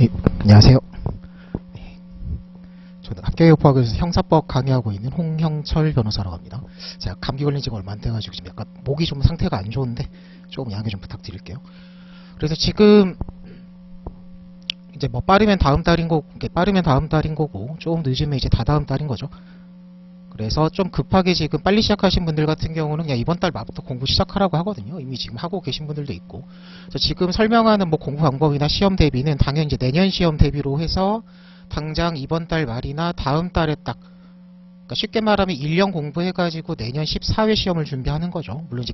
네, 안녕하세요. 네, 저는 합격여포학에서 형사법 강의하고 있는 홍형철 변호사라고 합니다. 제가 감기 걸린 지가 얼마 안 돼가지고 지금 약간 목이 좀 상태가 안 좋은데 조금 양해 좀 부탁드릴게요. 그래서 지금 이제 뭐 빠르면 다음 달인 거고 좀 늦으면 이제 다다음 달인 거죠. 그래서 좀 급하게 지금 빨리 시작하신 분들 같은 경우는 그냥 이번 달 말부터 공부 시작하라고 하거든요. 이미 지금 하고 계신 분들도 있고. 그래서 지금 설명하는 뭐 공부 방법이나 시험 대비는 당연히 이제 내년 시험 대비로 해서 당장 이번 달 말이나 다음 달에 딱, 그러니까 쉽게 말하면 1년 공부해가지고 내년 14회 시험을 준비하는 거죠. 물론 이제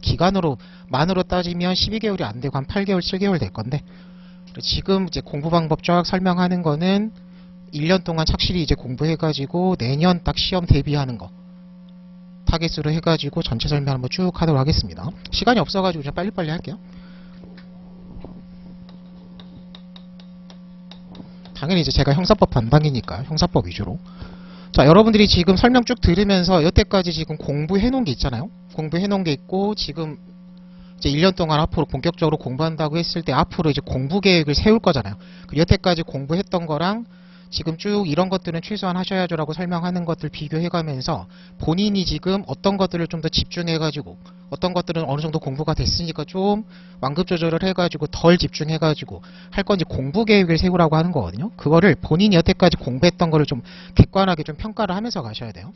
만으로 따지면 12개월이 안 되고 한 8개월, 7개월 될 건데, 지금 이제 공부 방법 쫙 설명하는 거는 1년 동안 착실히 이제 공부해가지고 내년 딱 시험 대비하는 거 타겟으로 해가지고 전체 설명 한번 쭉 하도록 하겠습니다. 시간이 없어가지고 그냥 빨리빨리 할게요. 당연히 이제 제가 형사법 담당이니까 형사법 위주로. 자, 여러분들이 지금 설명 쭉 들으면서 여태까지 지금 공부해놓은 게 있잖아요. 공부해놓은 게 있고 지금 이제 1년 동안 앞으로 본격적으로 공부한다고 했을 때 앞으로 이제 공부 계획을 세울 거잖아요. 여태까지 공부했던 거랑 지금 쭉 이런 것들은 최소한 하셔야죠라고 설명하는 것들 비교해가면서 본인이 지금 어떤 것들을 좀 더 집중해가지고 어떤 것들은 어느 정도 공부가 됐으니까 좀 완급 조절을 해가지고 덜 집중해가지고 할 건지 공부 계획을 세우라고 하는 거거든요. 그거를 본인이 여태까지 공부했던 거를 좀 객관하게 좀 평가를 하면서 가셔야 돼요.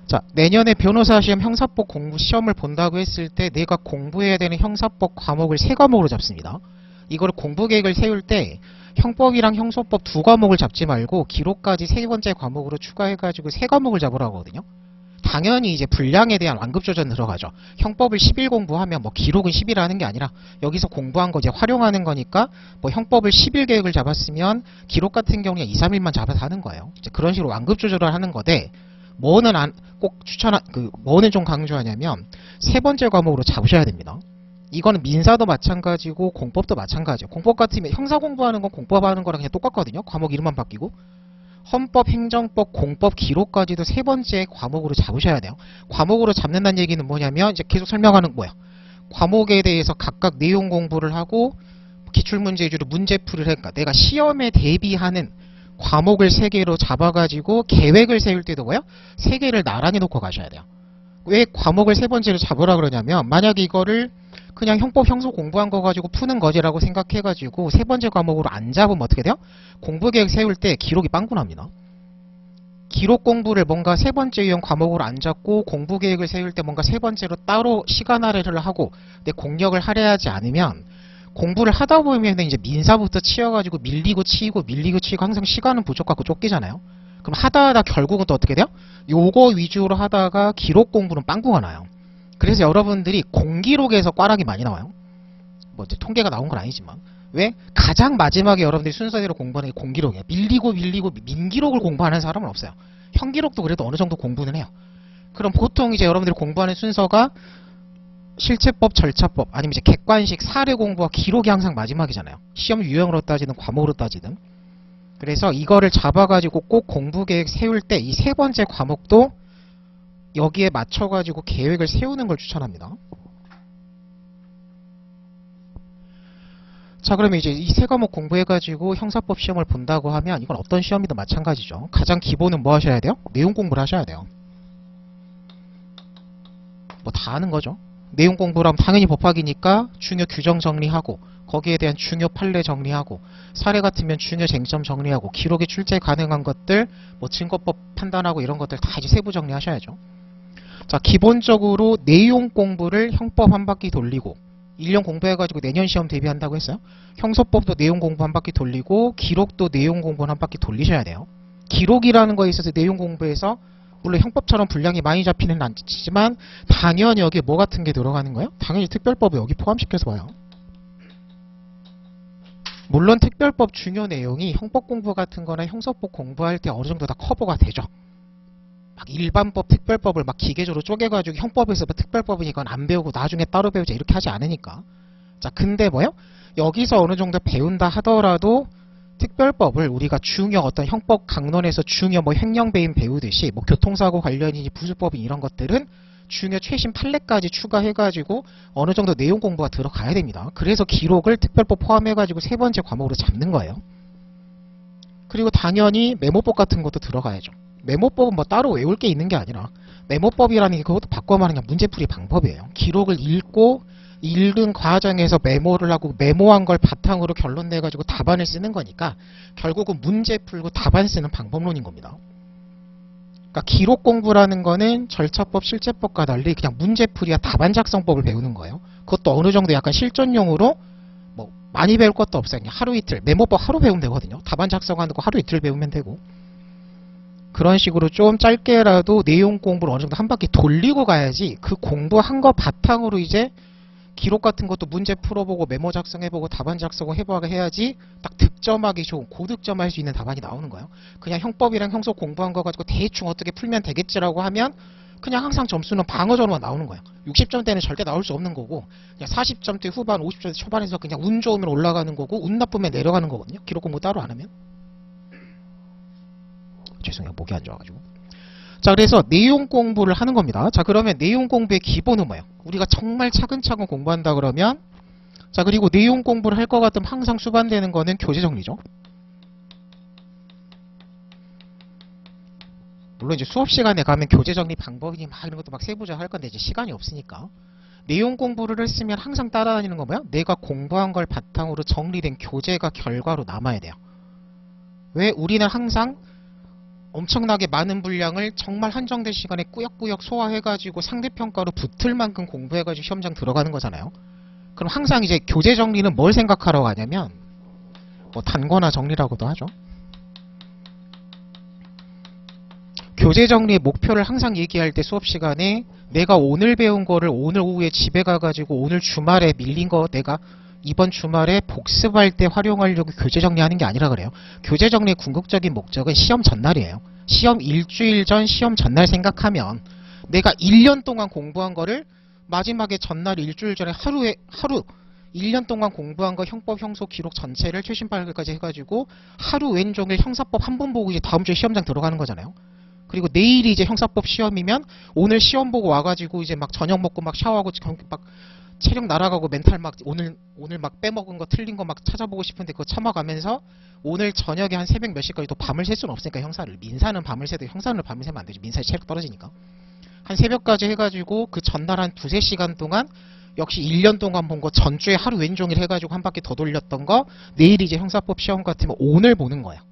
자, 내년에 변호사 시험 형사법 공부 시험을 본다고 했을 때 내가 공부해야 되는 형사법 과목을 3과목으로 잡습니다. 이거를 공부 계획을 세울 때 형법이랑 형소법 2과목을 잡지 말고 기록까지 3번째 과목으로 추가해가지고 3과목을 잡으라고 하거든요. 당연히 이제 분량에 대한 완급 조절 들어가죠. 형법을 10일 공부하면 뭐 기록은 10일 하는 게 아니라 여기서 공부한 거 이제 활용하는 거니까 뭐 형법을 10일 계획을 잡았으면 기록 같은 경우에 2, 3일만 잡아서 하는 거예요. 이제 그런 식으로 완급 조절을 하는 거데 뭐는 뭐는 좀 강조하냐면 3번째 과목으로 잡으셔야 됩니다. 이거는 민사도 마찬가지고 공법도 마찬가지예요. 공법 같으면 형사 공부하는 건 공법하는 거랑 그냥 똑같거든요. 과목 이름만 바뀌고. 헌법, 행정법, 공법, 기록까지도 3번째 과목으로 잡으셔야 돼요. 과목으로 잡는다는 얘기는 뭐냐면 이제 계속 설명하는 거예요. 과목에 대해서 각각 내용 공부를 하고 기출문제 위주로 문제풀이를 하니까 내가 시험에 대비하는 과목을 3개로 잡아가지고 계획을 세울 때도 뭐요? 3개를 나란히 놓고 가셔야 돼요. 왜 과목을 3번째로 잡으라 그러냐면 만약에 이거를 그냥 형법 형소 공부한 거 가지고 푸는 거지라고 생각해가지고 3번째 과목으로 안 잡으면 어떻게 돼요? 공부 계획 세울 때 기록이 빵꾸 납니다. 기록 공부를 뭔가 3번째 유형 과목으로 안 잡고 공부 계획을 세울 때 뭔가 3번째로 따로 시간 할애를 하고 내 공력을 할애하지 않으면 공부를 하다 보면 이제 민사부터 치여가지고 밀리고 치이고 항상 시간은 부족하고 쫓기잖아요. 그럼 하다 결국은 또 어떻게 돼요? 요거 위주로 하다가 기록 공부는 빵꾸가 나요. 그래서 여러분들이 공기록에서 꽈락이 많이 나와요. 뭐 이제 통계가 나온 건 아니지만. 왜? 가장 마지막에 여러분들이 순서대로 공부하는 게 공기록이에요. 밀리고 민기록을 공부하는 사람은 없어요. 형기록도 그래도 어느 정도 공부는 해요. 그럼 보통 이제 여러분들이 공부하는 순서가 실체법, 절차법, 아니면 이제 객관식, 사례 공부와 기록이 항상 마지막이잖아요. 시험 유형으로 따지든 과목으로 따지든. 그래서 이거를 잡아가지고 꼭 공부 계획 세울 때 이 3번째 과목도 여기에 맞춰가지고 계획을 세우는 걸 추천합니다. 자, 그러면 이제 이 3과목 공부해가지고 형사법 시험을 본다고 하면 이건 어떤 시험이든 마찬가지죠. 가장 기본은 뭐 하셔야 돼요? 내용 공부를 하셔야 돼요. 뭐 다 하는 거죠. 내용 공부를 하면 당연히 법학이니까 중요 규정 정리하고 거기에 대한 중요 판례 정리하고 사례 같으면 중요 쟁점 정리하고 기록에 출제 가능한 것들 뭐 증거법 판단하고 이런 것들 다 이제 세부 정리하셔야죠. 자, 기본적으로 내용 공부를 형법 한 바퀴 돌리고 1년 공부해가지고 내년 시험 대비한다고 했어요. 형소법도 내용 공부 한 바퀴 돌리고 기록도 내용 공부 한 바퀴 돌리셔야 돼요. 기록이라는 거에 있어서 내용 공부에서 물론 형법처럼 분량이 많이 잡히는 않지만 당연히 여기에 뭐 같은 게 들어가는 거예요? 당연히 특별법을 여기 포함시켜서 봐요. 물론 특별법 중요 내용이 형법 공부 같은 거나 형사법 공부할 때 어느 정도 다 커버가 되죠. 막 일반법, 특별법을 막 기계적으로 쪼개가지고 형법에서 특별법이니까 안 배우고 나중에 따로 배우자 이렇게 하지 않으니까. 자, 근데 뭐요? 여기서 어느 정도 배운다 하더라도 특별법을 우리가 중요 어떤 형법 강론에서 중요 뭐 횡령배임 배우듯이 뭐 교통사고 관련이니 부수법인 이런 것들은 중요 최신 판례까지 추가해가지고 어느 정도 내용 공부가 들어가야 됩니다. 그래서 기록을 특별법 포함해가지고 세 번째 과목으로 잡는 거예요. 그리고 당연히 메모법 같은 것도 들어가야죠. 메모법은 뭐 따로 외울 게 있는 게 아니라 메모법이라는 게 그것도 바꿔 말하면 그냥 문제풀이 방법이에요. 기록을 읽은 과정에서 메모를 하고 메모한 걸 바탕으로 결론 내가지고 답안을 쓰는 거니까 결국은 문제 풀고 답안 쓰는 방법론인 겁니다. 그러니까 기록 공부라는 거는 절차법, 실제법과 달리 그냥 문제풀이와 답안 작성법을 배우는 거예요. 그것도 어느 정도 약간 실전용으로 뭐 많이 배울 것도 없어요. 그냥 하루 이틀, 메모법 하루 배우면 되거든요. 답안 작성하는 거 하루 이틀 배우면 되고 그런 식으로 좀 짧게라도 내용 공부를 어느 정도 한 바퀴 돌리고 가야지 그 공부한 거 바탕으로 이제 기록 같은 것도 문제 풀어보고 메모 작성해보고 답안 작성해보고 해야지 딱 득점하기 좋은 고득점할 수 있는 답안이 나오는 거예요. 그냥 형법이랑 형속 공부한 거 가지고 대충 어떻게 풀면 되겠지라고 하면 그냥 항상 점수는 방어전으로만 나오는 거예요. 60점대는 절대 나올 수 없는 거고 그냥 40점대 후반 50점대 초반에서 그냥 운 좋으면 올라가는 거고 운 나쁘면 내려가는 거거든요. 기록 공부 따로 안 하면. 죄송해요. 목이 안 좋아가지고. 자, 그래서 내용 공부를 하는 겁니다. 자, 그러면 내용 공부의 기본은 뭐예요? 우리가 정말 차근차근 공부한다 그러면 자, 그리고 내용 공부를 할 것 같으면 항상 수반되는 거는 교재 정리죠. 물론 이제 수업 시간에 가면 교재 정리 방법이니 막 이런 것도 막 세부자 할 건데 이제 시간이 없으니까 내용 공부를 했으면 항상 따라다니는 건 뭐야? 내가 공부한 걸 바탕으로 정리된 교재가 결과로 남아야 돼요. 왜? 우리는 항상 엄청나게 많은 분량을 정말 한정된 시간에 꾸역꾸역 소화해가지고 상대평가로 붙을 만큼 공부해가지고 시험장 들어가는 거잖아요. 그럼 항상 이제 교재 정리는 뭘 생각하러 가냐면 뭐 단거나 정리라고도 하죠. 교재 정리의 목표를 항상 얘기할 때 수업 시간에 내가 오늘 배운 거를 오늘 오후에 집에 가가지고 오늘 주말에 밀린 거 내가 이번 주말에 복습할 때 활용하려고 교재 정리하는 게 아니라 그래요. 교재 정리의 궁극적인 목적은 시험 전날이에요. 시험 일주일 전, 시험 전날 생각하면 내가 1년 동안 공부한 거를 마지막에 전날 일주일 전에 하루 1년 동안 공부한 거 형법, 형소, 기록 전체를 최신 발급까지 해가지고 하루 왼종일 형사법 한 번 보고 이제 다음 주에 시험장 들어가는 거잖아요. 그리고 내일이 이제 형사법 시험이면 오늘 시험 보고 와가지고 이제 막 저녁 먹고 막 샤워하고 막 체력 날아가고 멘탈 막 오늘 막 빼먹은 거 틀린 거 막 찾아보고 싶은데 그거 참아가면서 오늘 저녁에 한 새벽 몇 시까지 또 밤을 셀 수는 없으니까 형사를 민사는 밤을 새도 형사는 밤을 새면 안 되죠. 민사의 체력 떨어지니까 한 새벽까지 해가지고 그 전날 한 두세 시간 동안 역시 1년 동안 본 거 전주에 하루 왼종일 해가지고 한 바퀴 더 돌렸던 거 내일 이제 형사법 시험 같으면 오늘 보는 거야.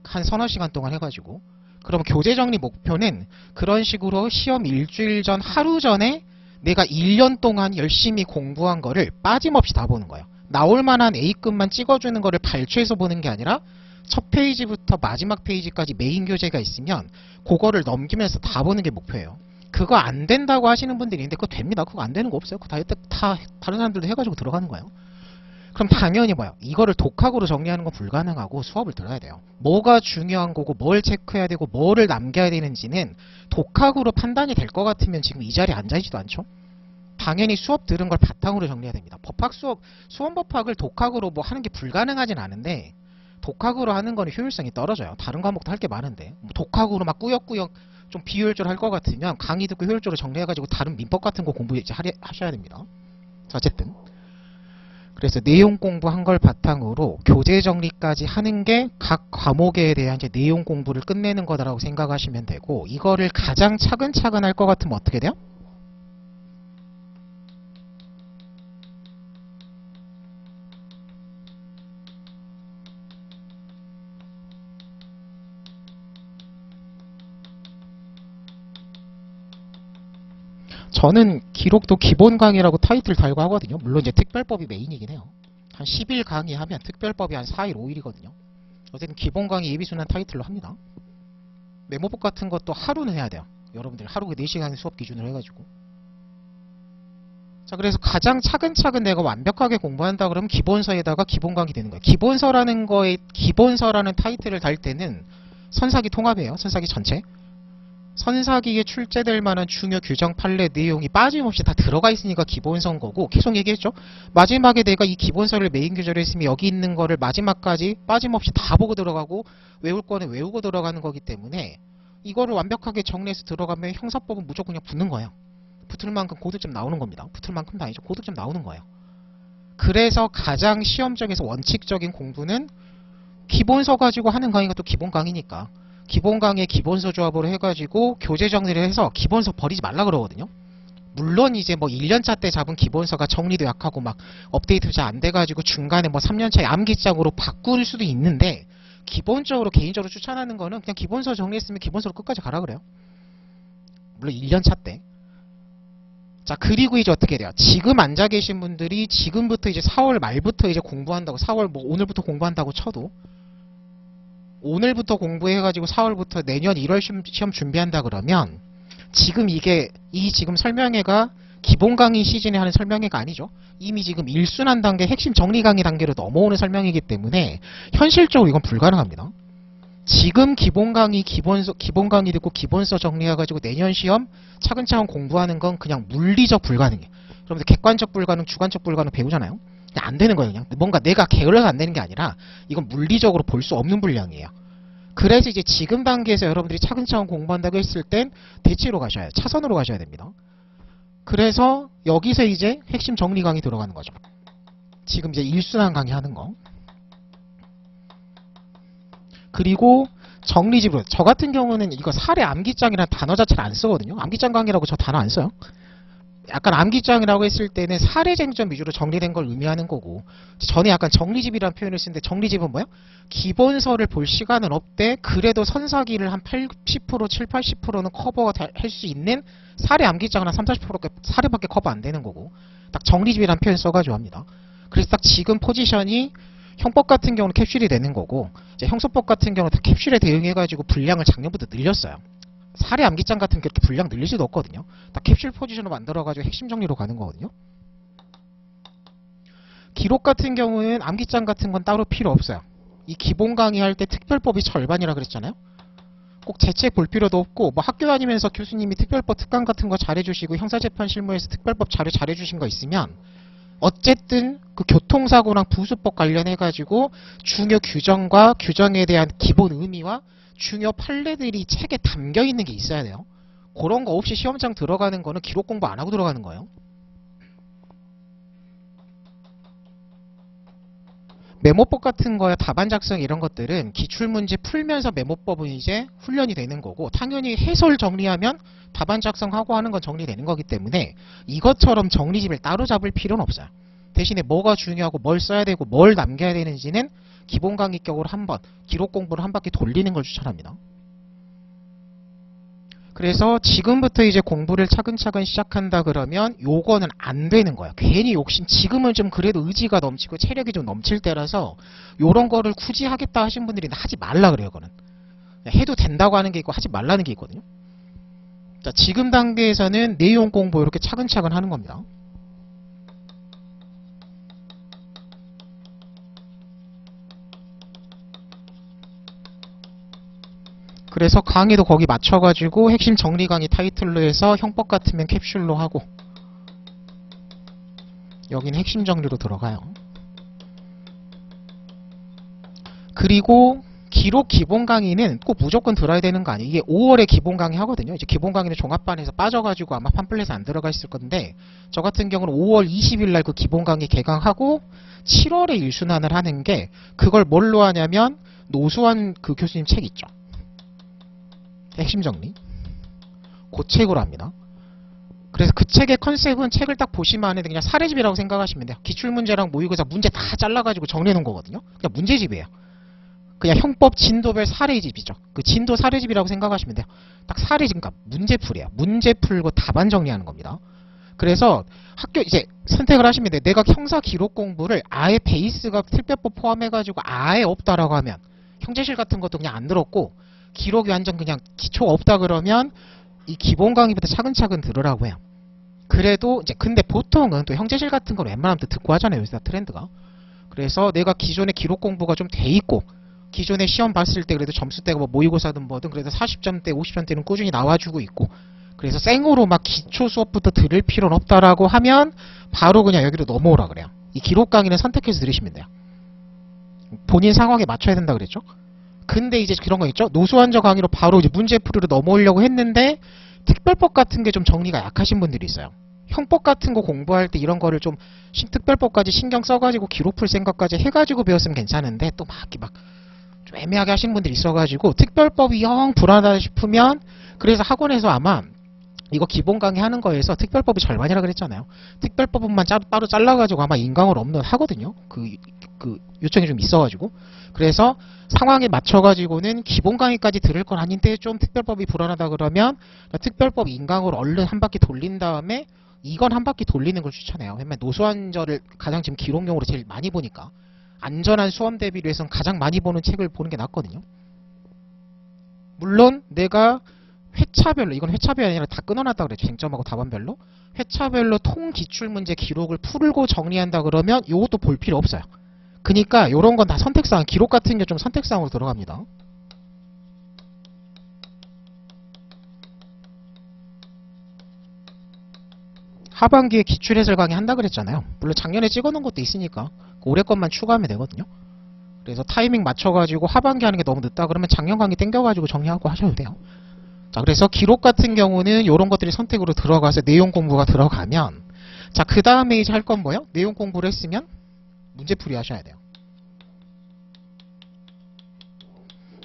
한 서너 시간 동안 해가지고 그럼 교재 정리 목표는 그런 식으로 시험 일주일 전 하루 전에 내가 1년 동안 열심히 공부한 거를 빠짐없이 다 보는 거예요. 나올 만한 A급만 찍어주는 거를 발췌해서 보는 게 아니라 첫 페이지부터 마지막 페이지까지 메인 교재가 있으면 그거를 넘기면서 다 보는 게 목표예요. 그거 안 된다고 하시는 분들이 있는데 그거 됩니다. 그거 안 되는 거 없어요. 그거 다 다른 사람들도 해가지고 들어가는 거예요. 그럼 당연히 뭐야? 이거를 독학으로 정리하는 건 불가능하고 수업을 들어야 돼요. 뭐가 중요한 거고 뭘 체크해야 되고 뭐를 남겨야 되는지는 독학으로 판단이 될 것 같으면 지금 이 자리에 앉아있지도 않죠? 당연히 수업 들은 걸 바탕으로 정리해야 됩니다. 법학 수험법학을 독학으로 뭐 하는 게 불가능하진 않은데 독학으로 하는 거는 효율성이 떨어져요. 다른 과목도 할 게 많은데 독학으로 막 꾸역꾸역 좀 비효율적으로 할 것 같으면 강의 듣고 효율적으로 정리해가지고 다른 민법 같은 거 공부 이제 하셔야 됩니다. 어쨌든 그래서 내용 공부한 걸 바탕으로 교재 정리까지 하는 게 각 과목에 대한 이제 내용 공부를 끝내는 거다라고 생각하시면 되고 이거를 가장 차근차근 할 것 같으면 어떻게 돼요? 저는 기록도 기본 강의라고 타이틀 달고 하거든요. 물론 이제 특별법이 메인이긴 해요. 한 10일 강의 하면 특별법이 한 4일, 5일이거든요. 어쨌든 기본 강의 예비순환 타이틀로 합니다. 메모법 같은 것도 하루는 해야 돼요. 여러분들 하루 4시간 수업 기준으로 해가지고. 자, 그래서 가장 차근차근 내가 완벽하게 공부한다 그러면 기본서에다가 기본 강의 되는 거예요. 기본서라는 거에 기본서라는 타이틀을 달 때는 선사기 통합이에요. 선사기 전체. 선사기에 출제될 만한 중요 규정 판례 내용이 빠짐없이 다 들어가 있으니까 기본서인 거고, 계속 얘기했죠. 마지막에 내가 이 기본서를 메인 교재로 했으면 여기 있는 거를 마지막까지 빠짐없이 다 보고 들어가고 외울 거는 외우고 들어가는 거기 때문에 이거를 완벽하게 정리해서 들어가면 형사법은 무조건 그냥 붙는 거예요. 붙을 만큼 고득점 나오는 겁니다. 붙을 만큼도 아니죠. 고득점 나오는 거예요. 그래서 가장 시험적에서 원칙적인 공부는 기본서 가지고 하는 강의가 또 기본 강의니까 기본 강의에 기본서 조합으로 해가지고 교재 정리를 해서 기본서 버리지 말라 그러거든요. 물론 이제 뭐 1년차 때 잡은 기본서가 정리도 약하고 막 업데이트 잘 안 돼가지고 중간에 뭐 3년차에 암기장으로 바꿀 수도 있는데, 기본적으로 개인적으로 추천하는 거는 그냥 기본서 정리했으면 기본서로 끝까지 가라 그래요. 물론 1년차 때. 자, 그리고 이제 어떻게 돼요? 지금 앉아 계신 분들이 지금부터 이제 4월 말부터 이제 공부한다고, 4월 뭐 오늘부터 공부한다고 쳐도 오늘부터 공부해가지고 4월부터 내년 1월 시험 준비한다 그러면 지금 이게 이 지금 설명회가 기본 강의 시즌에 하는 설명회가 아니죠. 이미 지금 1순환 단계 핵심 정리 강의 단계로 넘어오는 설명이기 때문에 현실적으로 이건 불가능합니다. 지금 기본 강의 듣고 기본서 정리해가지고 내년 시험 차근차근 공부하는 건 그냥 물리적 불가능해. 여러분들 객관적 불가능, 주관적 불가능 배우잖아요. 그냥 안 되는 거예요. 그냥 뭔가 내가 게을러서 안 되는 게 아니라 이건 물리적으로 볼 수 없는 분량이에요. 그래서 이제 지금 단계에서 여러분들이 차근차근 공부한다고 했을 땐 대치로 가셔야 해요. 차선으로 가셔야 됩니다. 그래서 여기서 이제 핵심 정리 강의 들어가는 거죠. 지금 이제 1순환 강의 하는 거. 그리고 정리집으로, 저 같은 경우는 이거 사례 암기장이라는 단어 자체를 안 쓰거든요. 암기장 강의라고 저 단어 안 써요. 약간 암기장이라고 했을 때는 사례 쟁점 위주로 정리된 걸 의미하는 거고, 전에 약간 정리집이라는 표현을 쓰는데, 정리집은 뭐야? 기본서를 볼 시간은 없대. 그래도 선사기를 한 80%, 7, 80%는 커버가 할 수 있는 사례 암기장은 한 3, 40%밖에 사례밖에 커버 안 되는 거고, 딱 정리집이라는 표현 써가지고 합니다. 그래서 딱 지금 포지션이 형법 같은 경우는 캡슐이 되는 거고, 이제 형소법 같은 경우는 캡슐에 대응해가지고 분량을 작년부터 늘렸어요. 사례 암기장 같은 게 그렇게 분량 늘릴 수도 없거든요. 다 캡슐 포지션으로 만들어가지고 핵심 정리로 가는 거거든요. 기록 같은 경우는 암기장 같은 건 따로 필요 없어요. 이 기본 강의할 때 특별법이 절반이라 그랬잖아요. 꼭 제 책 볼 필요도 없고, 뭐 학교 다니면서 교수님이 특별법 특강 같은 거 잘해주시고 형사재판 실무에서 특별법 자료 잘해주신 거 있으면 어쨌든 그 교통사고랑 부수법 관련해가지고 중요 규정과 규정에 대한 기본 의미와 중요 판례들이 책에 담겨 있는 게 있어야 돼요. 그런 거 없이 시험장 들어가는 거는 기록 공부 안 하고 들어가는 거예요. 메모법 같은 거야, 답안 작성 이런 것들은 기출문제 풀면서 메모법은 이제 훈련이 되는 거고, 당연히 해설 정리하면 답안 작성하고 하는 건 정리되는 거기 때문에 이것처럼 정리집을 따로 잡을 필요는 없어요. 대신에 뭐가 중요하고 뭘 써야 되고 뭘 남겨야 되는지는 기본 강의격으로 한번 기록 공부를 한 바퀴 돌리는 걸 추천합니다. 그래서 지금부터 이제 공부를 차근차근 시작한다 그러면 요거는 안 되는 거야. 괜히 욕심, 지금은 좀 그래도 의지가 넘치고 체력이 좀 넘칠 때라서 요런 거를 굳이 하겠다 하신 분들이 하지 말라 그래요. 그거는 해도 된다고 하는 게 있고 하지 말라는 게 있거든요. 자, 지금 단계에서는 내용 공부 이렇게 차근차근 하는 겁니다. 그래서 강의도 거기 맞춰가지고 핵심 정리 강의 타이틀로 해서 형법 같으면 캡슐로 하고, 여기는 핵심 정리로 들어가요. 그리고 기록 기본 강의는 꼭 무조건 들어야 되는 거 아니에요. 이게 5월에 기본 강의 하거든요. 이제 기본 강의는 종합반에서 빠져가지고 아마 팜플렛에 안 들어가 있을 건데, 저 같은 경우는 5월 20일 날 그 기본 강의 개강하고 7월에 일순환을 하는 게, 그걸 뭘로 하냐면 노수환 그 교수님 책 있죠. 핵심 정리. 그 책으로 합니다. 그래서 그 책의 컨셉은 책을 딱 보시면 안에 그냥 사례집이라고 생각하시면 돼요. 기출문제랑 모의고사 문제 다 잘라가지고 정리해놓은 거거든요. 그냥 문제집이에요. 그냥 형법 진도별 사례집이죠. 그 진도 사례집이라고 생각하시면 돼요. 딱 사례집, 그러니까 문제풀이에요. 문제 풀고 답안 정리하는 겁니다. 그래서 학교 이제 선택을 하시면 돼요. 내가 형사 기록 공부를 아예 베이스가 특별법 포함해가지고 아예 없다라고 하면, 형제실 같은 것도 그냥 안 들었고 기록이 완전 그냥 기초가 없다 그러면 이 기본 강의부터 차근차근 들으라고 해요. 그래도 이제 근데 보통은 또 형제실 같은 건 웬만하면 또 듣고 하잖아요. 요새 트렌드가. 그래서 내가 기존에 기록 공부가 좀 돼 있고 기존에 시험 봤을 때 그래도 점수대가 뭐 모의고사든 뭐든 그래도 40점대, 50점대는 꾸준히 나와주고 있고, 그래서 생으로 막 기초 수업부터 들을 필요는 없다라고 하면 바로 그냥 여기로 넘어오라 그래요. 이 기록 강의는 선택해서 들으시면 돼요. 본인 상황에 맞춰야 된다 그랬죠? 근데 이제 그런 거 있죠? 노수환저 강의로 바로 이제 문제풀이로 넘어오려고 했는데 특별법 같은 게 좀 정리가 약하신 분들이 있어요. 형법 같은 거 공부할 때 이런 거를 좀 특별법까지 신경 써가지고 기록 풀 생각까지 해가지고 배웠으면 괜찮은데 또 좀 애매하게 하신 분들이 있어가지고 특별법이 영 불안하다 싶으면, 그래서 학원에서 아마 이거 기본 강의 하는 거에서 특별법이 절반이라 그랬잖아요. 특별법만 따로 잘라가지고 아마 인강을 업로드 하거든요. 그 요청이 좀 있어가지고. 그래서 상황에 맞춰가지고는 기본 강의까지 들을 건 아닌데 좀 특별법이 불안하다 그러면 특별법 인강으로 얼른 한 바퀴 돌린 다음에 이건 한 바퀴 돌리는 걸 추천해요. 왜냐면 노수환저를 가장 지금 기록용으로 제일 많이 보니까 안전한 수험 대비를 해서는 가장 많이 보는 책을 보는 게 낫거든요. 물론 내가 회차별로, 이건 회차별이 아니라 다 끊어놨다 그랬죠. 쟁점하고 답안별로. 회차별로 통기출문제 기록을 풀고 정리한다 그러면 이것도 볼 필요 없어요. 그러니까 이런 건 다 선택사항, 기록 같은 게 좀 선택사항으로 들어갑니다. 하반기에 기출해설 강의 한다 그랬잖아요. 물론 작년에 찍어놓은 것도 있으니까 올해 것만 추가하면 되거든요. 그래서 타이밍 맞춰가지고 하반기 하는 게 너무 늦다 그러면 작년 강의 땡겨가지고 정리하고 하셔도 돼요. 자, 그래서 기록 같은 경우는 이런 것들이 선택으로 들어가서 내용 공부가 들어가면, 자, 그 다음에 이제 할 건 뭐예요? 내용 공부를 했으면 문제풀이 하셔야 돼요.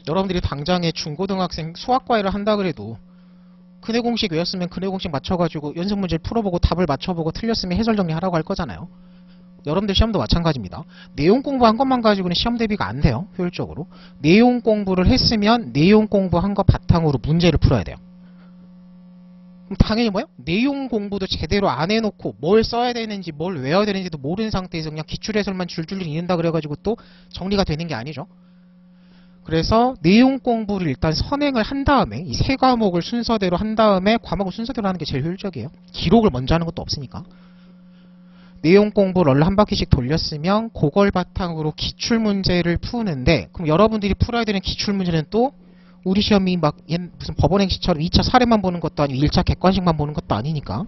여러분들이 당장에 중고등학생 수학과외를 한다 그래도 근해 공식 외웠으면 근해 공식 맞춰가지고 연습 문제를 풀어보고 답을 맞춰보고 틀렸으면 해설 정리하라고 할 거잖아요. 여러분들 시험도 마찬가지입니다. 내용 공부한 것만 가지고는 시험 대비가 안 돼요. 효율적으로. 내용 공부를 했으면 내용 공부한 거 바탕으로 문제를 풀어야 돼요. 그럼 당연히 뭐예요? 내용 공부도 제대로 안 해놓고 뭘 써야 되는지 뭘 외워야 되는지도 모르는 상태에서 그냥 기출해설만 줄줄 읽는다 그래가지고 또 정리가 되는 게 아니죠. 그래서 내용 공부를 일단 선행을 한 다음에 이 세 과목을 순서대로 한 다음에 과목을 순서대로 하는 게 제일 효율적이에요. 기록을 먼저 하는 것도 없으니까. 내용 공부를 얼른 한 바퀴씩 돌렸으면 그걸 바탕으로 기출문제를 푸는데, 그럼 여러분들이 풀어야 되는 기출문제는 또 우리 시험이 막 무슨 법원행시처럼 2차 사례만 보는 것도 아니고 1차 객관식만 보는 것도 아니니까.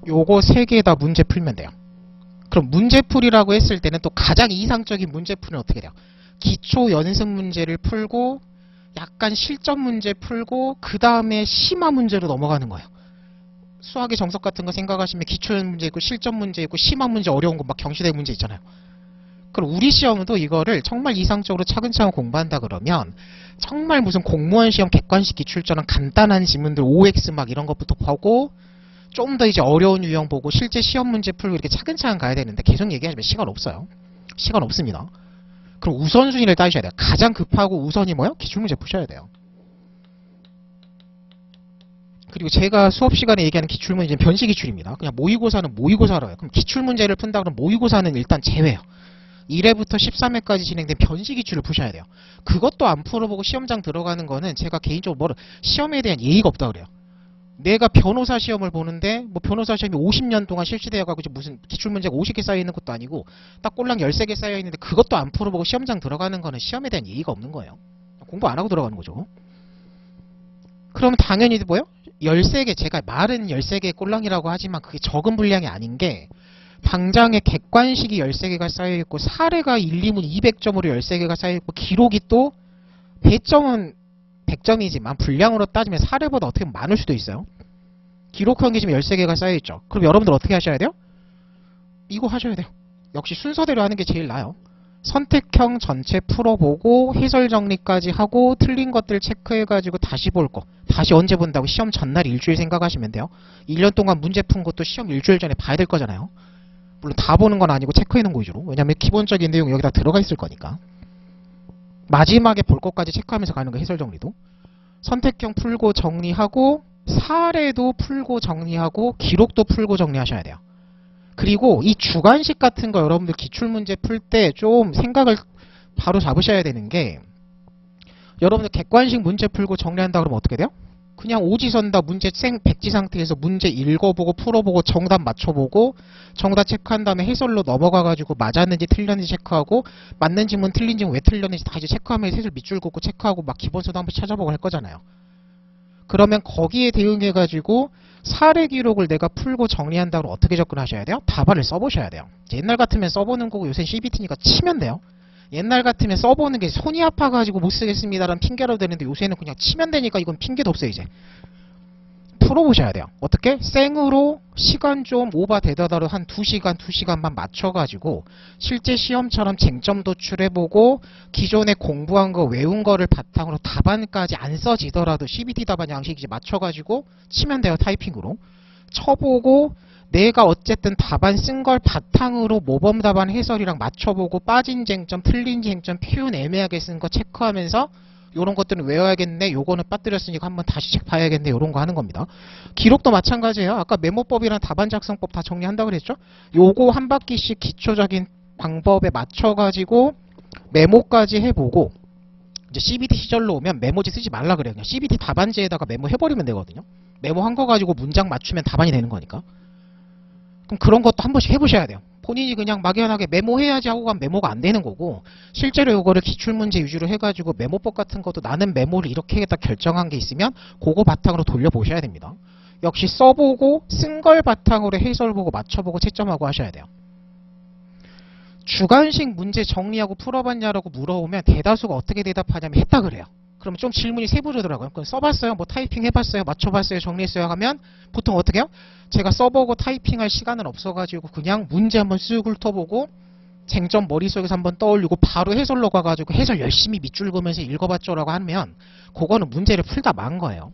요거 3개 다 문제 풀면 돼요. 그럼 문제풀이라고 했을 때는 또 가장 이상적인 문제풀이는 어떻게 돼요? 기초 연습 문제를 풀고 약간 실전 문제 풀고 그 다음에 심화 문제로 넘어가는 거예요. 수학의 정석 같은 거 생각하시면 기초 문제 있고 실전 문제 있고 심화 문제 어려운 거 막 경시대 문제 있잖아요. 그럼 우리 시험도 이거를 정말 이상적으로 차근차근 공부한다 그러면 정말 무슨 공무원 시험 객관식 기출처럼 간단한 지문들 OX 막 이런 것부터 보고 좀 더 이제 어려운 유형 보고 실제 시험 문제 풀고 이렇게 차근차근 가야 되는데 계속 얘기하시면 시간 없어요. 시간 없습니다. 그럼 우선순위를 따지셔야 돼요. 가장 급하고 우선이 뭐예요? 기출문제 푸셔야 돼요. 그리고 제가 수업 시간에 얘기하는 기출문제는 변시기출입니다. 그냥 모의고사는 모의고사라고 해요. 그럼 기출문제를 푼다 그러면 모의고사는 일단 제외해요. 1회부터 13회까지 진행된 변시기출을 푸셔야 돼요. 그것도 안 풀어보고 시험장 들어가는 거는 제가 개인적으로 시험에 대한 예의가 없다 그래요. 내가 변호사 시험을 보는데 뭐 변호사 시험이 50년 동안 실시되어가고 무슨 기출문제가 50개 쌓여있는 것도 아니고 딱 꼴랑 13개 쌓여있는데 그것도 안 풀어보고 시험장 들어가는 거는 시험에 대한 예의가 없는 거예요. 공부 안 하고 들어가는 거죠. 그러면 당연히 뭐예요? 13개, 제가 말은 13개 꼴랑이라고 하지만 그게 적은 분량이 아닌 게 방장에 객관식이 13개가 쌓여있고 사례가 1, 2문 200점으로 13개가 쌓여있고 기록이 또 배점은 100점이지만 분량으로 따지면 사례보다 어떻게 보면 많을 수도 있어요. 기록형 게 지금 13개가 쌓여있죠. 그럼 여러분들 어떻게 하셔야 돼요? 이거 하셔야 돼요. 역시 순서대로 하는 게 제일 나아요. 선택형 전체 풀어보고 해설 정리까지 하고 틀린 것들 체크해가지고 다시 볼 거. 다시 언제 본다고? 시험 전날 일주일 생각하시면 돼요. 1년 동안 문제 푼 것도 시험 일주일 전에 봐야 될 거잖아요. 물론 다 보는 건 아니고 체크해놓은 거 위주로. 왜냐면 기본적인 내용 여기다 들어가 있을 거니까. 마지막에 볼 것까지 체크하면서 가는 거, 해설 정리도. 선택형 풀고 정리하고 사례도 풀고 정리하고 기록도 풀고 정리하셔야 돼요. 그리고 이 주관식 같은 거 여러분들 기출문제 풀 때 좀 생각을 바로 잡으셔야 되는 게 여러분들 객관식 문제 풀고 정리한다 그러면 어떻게 돼요? 그냥 오지선다 문제 백지 상태에서 문제 읽어보고 풀어보고 정답 맞춰보고 정답 체크한 다음에 해설로 넘어가가지고 맞았는지 틀렸는지 체크하고 맞는 질문 틀린 질문 왜 틀렸는지 다 이제 체크하면서 해설 밑줄 긋고 체크하고 막 기본서도 한번 찾아보고 할 거잖아요. 그러면 거기에 대응해가지고 사례 기록을 내가 풀고 정리한다 그러면 어떻게 접근하셔야 돼요? 답안을 써보셔야 돼요. 옛날 같으면 써보는 거고 요새 CBT니까 치면 돼요. 옛날 같으면 써보는 게 손이 아파가지고 못 쓰겠습니다라는 핑계로 되는데 요새는 그냥 치면 되니까 이건 핑계도 없어요. 이제 풀어보셔야 돼요. 어떻게? 생으로 시간 좀 오버되더라도 한 2시간, 2시간만 맞춰가지고 실제 시험처럼 쟁점 도출해보고 기존에 공부한 거 외운 거를 바탕으로 답안까지 안 써지더라도 CBT 답안 양식 이제 맞춰가지고 치면 돼요. 타이핑으로 쳐보고 내가 어쨌든 답안 쓴 걸 바탕으로 모범 답안 해설이랑 맞춰보고 빠진 쟁점, 틀린 쟁점, 표현 애매하게 쓴 거 체크하면서 요런 것들은 외워야겠네, 요거는 빠뜨렸으니까 한번 다시 책 봐야겠네, 요런 거 하는 겁니다. 기록도 마찬가지예요. 아까 메모법이랑 답안 작성법 다 정리한다고 그랬죠? 요거 한 바퀴씩 기초적인 방법에 맞춰가지고 메모까지 해보고 이제 CBT 시절로 오면 메모지 쓰지 말라 그래요. 그냥 CBT 답안지에다가 메모 해버리면 되거든요. 메모한 거 가지고 문장 맞추면 답안이 되는 거니까. 그럼 그런 것도 한 번씩 해보셔야 돼요. 본인이 그냥 막연하게 메모해야지 하고 가면 메모가 안 되는 거고 실제로 이거를 기출문제 위주로 해가지고 메모법 같은 것도 나는 메모를 이렇게 하겠다 결정한 게 있으면 그거 바탕으로 돌려보셔야 됩니다. 역시 써보고 쓴 걸 바탕으로 해설 보고 맞춰보고 채점하고 하셔야 돼요. 주관식 문제 정리하고 풀어봤냐라고 물어보면 대다수가 어떻게 대답하냐면 했다 그래요. 그러면 좀 질문이 세부적이더라고요. 그럼 써봤어요? 뭐 타이핑 해봤어요? 맞춰봤어요? 정리했어요? 하면 보통 어떻게 해요? 제가 써보고 타이핑할 시간은 없어가지고 그냥 문제 한번 쓱 훑어보고 쟁점 머릿속에서 한번 떠올리고 바로 해설로 가가지고 해설 열심히 밑줄 그으면서 읽어봤죠라고 하면 그거는 문제를 풀다 만 거예요.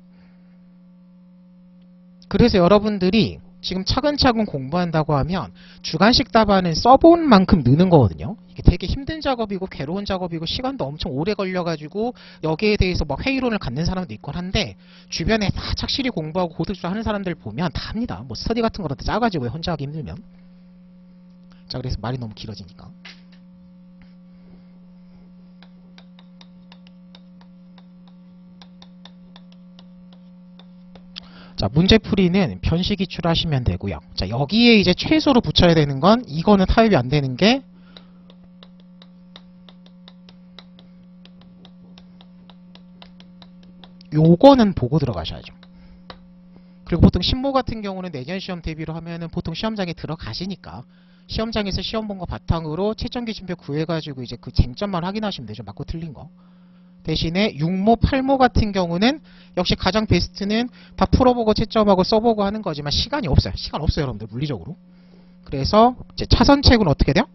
그래서 여러분들이 지금 차근차근 공부한다고 하면 주관식 답안은 써본 만큼 느는 거거든요. 이게 되게 힘든 작업이고 괴로운 작업이고 시간도 엄청 오래 걸려가지고 여기에 대해서 막 회의론을 갖는 사람도 있곤 한데 주변에 다 착실히 공부하고 고득점 하는 사람들 보면 다 합니다. 뭐 스터디 같은 거라도 짜가지고 혼자 하기 힘들면. 자, 그래서 말이 너무 길어지니까. 자, 문제풀이는 변식 기출하시면 되고요. 자, 여기에 이제 최소로 붙여야 되는 건 이거는 타협이 안 되는 게 요거는 보고 들어가셔야죠. 그리고 보통 신모 같은 경우는 내년 시험 대비로 하면은 보통 시험장에 들어가시니까 시험장에서 시험 본 거 바탕으로 채점 기준표 구해가지고 이제 그 쟁점만 확인하시면 되죠. 맞고 틀린 거. 대신에 6모, 8모 같은 경우는 역시 가장 베스트는 다 풀어보고 채점하고 써보고 하는 거지만 시간이 없어요. 시간 없어요, 여러분들. 물리적으로. 그래서 이제 차선책은 어떻게 돼요?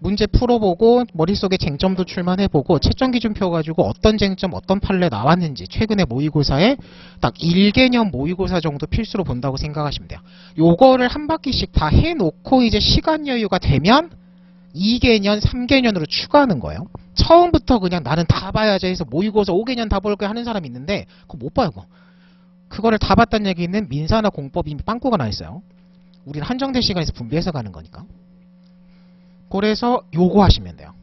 문제 풀어보고 머릿속에 쟁점 도출만 해보고 채점 기준표 가지고 어떤 쟁점 어떤 판례 나왔는지 최근에 모의고사에 딱 1개년 모의고사 정도 필수로 본다고 생각하시면 돼요. 요거를 한 바퀴씩 다 해놓고 이제 시간 여유가 되면 2개년, 3개년으로 추가하는 거예요. 처음부터 그냥 나는 다 봐야지 해서 모의고사 5개년 다 볼 거야 하는 사람이 있는데 그거 못 봐요. 그거를 다 봤다는 얘기는 민사나 공법이 이미 빵꾸가 나 있어요. 우리는 한정된 시간에서 분배해서 가는 거니까. 그래서 요거 하시면 돼요.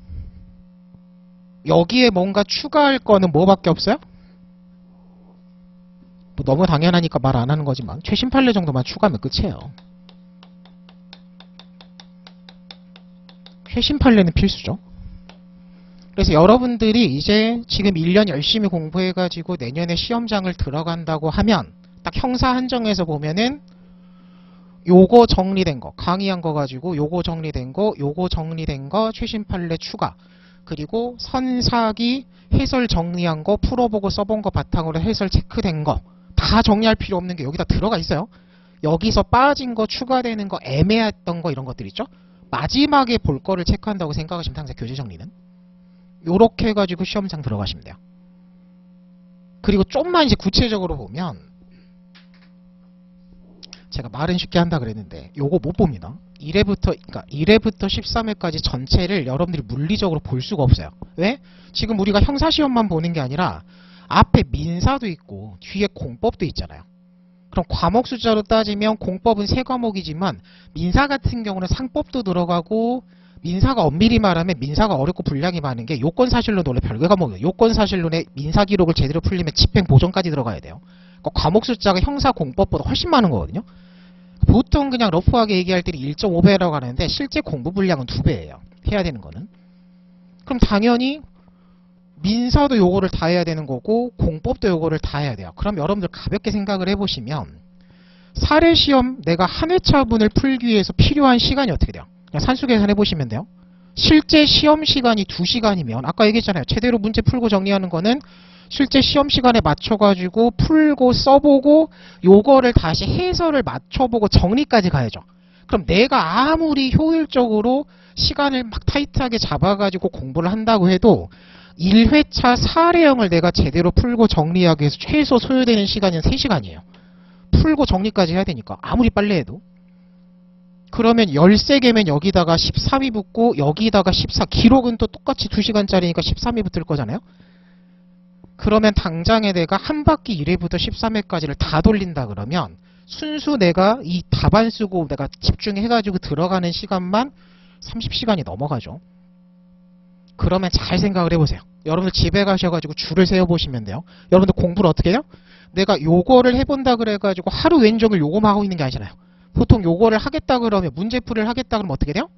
여기에 뭔가 추가할 거는 뭐밖에 없어요? 뭐 너무 당연하니까 말 안 하는 거지만 최신 판례 정도만 추가하면 끝이에요. 최신 판례는 필수죠. 그래서 여러분들이 이제 지금 1년 열심히 공부해가지고 내년에 시험장을 들어간다고 하면 딱 형사 한정에서 보면은 요거 정리된 거, 강의한 거 가지고 요거 정리된 거, 요거 정리된 거, 최신 판례 추가, 그리고 선사기 해설 정리한 거, 풀어보고 써본 거 바탕으로 해설 체크된 거 다 정리할 필요 없는 게 여기다 들어가 있어요. 여기서 빠진 거, 추가되는 거, 애매했던 거 이런 것들 있죠. 마지막에 볼 거를 체크한다고 생각하시면 항상 교재 정리는 요렇게 해가지고 시험장 들어가시면 돼요. 그리고 좀만 이제 구체적으로 보면 제가 말은 쉽게 한다 그랬는데 요거 못 봅니다. 1회부터 13회까지 전체를 여러분들이 물리적으로 볼 수가 없어요. 왜? 지금 우리가 형사시험만 보는 게 아니라 앞에 민사도 있고 뒤에 공법도 있잖아요. 그럼 과목 숫자로 따지면 공법은 3과목이지만 민사 같은 경우는 상법도 들어가고 민사가 엄밀히 말하면 민사가 어렵고 분량이 많은 게 요건사실론 원래 별개 과목이에요. 요건사실론에 민사기록을 제대로 풀리면 집행보존까지 들어가야 돼요. 그러니까 과목 숫자가 형사공법보다 훨씬 많은 거거든요. 보통 그냥 러프하게 얘기할 때 1.5배라고 하는데 실제 공부 분량은 2배예요. 해야 되는 거는. 그럼 당연히 민사도 요거를 다 해야 되는 거고 공법도 요거를 다 해야 돼요. 그럼 여러분들 가볍게 생각을 해보시면 사례시험 내가 한 회차분을 풀기 위해서 필요한 시간이 어떻게 돼요? 그냥 산수 계산해 보시면 돼요. 실제 시험 시간이 2시간이면 아까 얘기했잖아요. 제대로 문제 풀고 정리하는 거는 실제 시험 시간에 맞춰가지고 풀고 써보고 요거를 다시 해설을 맞춰보고 정리까지 가야죠. 그럼 내가 아무리 효율적으로 시간을 막 타이트하게 잡아가지고 공부를 한다고 해도 1회차 사례형을 내가 제대로 풀고 정리하기 위해서 최소 소요되는 시간은 3시간이에요. 풀고 정리까지 해야 되니까 아무리 빨리 해도. 그러면 13개면 여기다가 13이 붙고 여기다가 14 기록은 또 똑같이 2시간짜리니까 13이 붙을 거잖아요. 그러면 당장에 내가 한 바퀴 1회부터 13회까지를 다 돌린다 그러면 순수 내가 이 답안 쓰고 내가 집중해가지고 들어가는 시간만 30시간이 넘어가죠. 그러면 잘 생각을 해보세요. 여러분들 집에 가셔가지고 줄을 세워보시면 돼요. 여러분들 공부를 어떻게 해요? 내가 요거를 해본다 그래가지고 하루 왼종일 요거만 하고 있는 게 아니잖아요. 보통 요거를 하겠다 그러면 문제풀이를 하겠다 그러면 어떻게 돼요?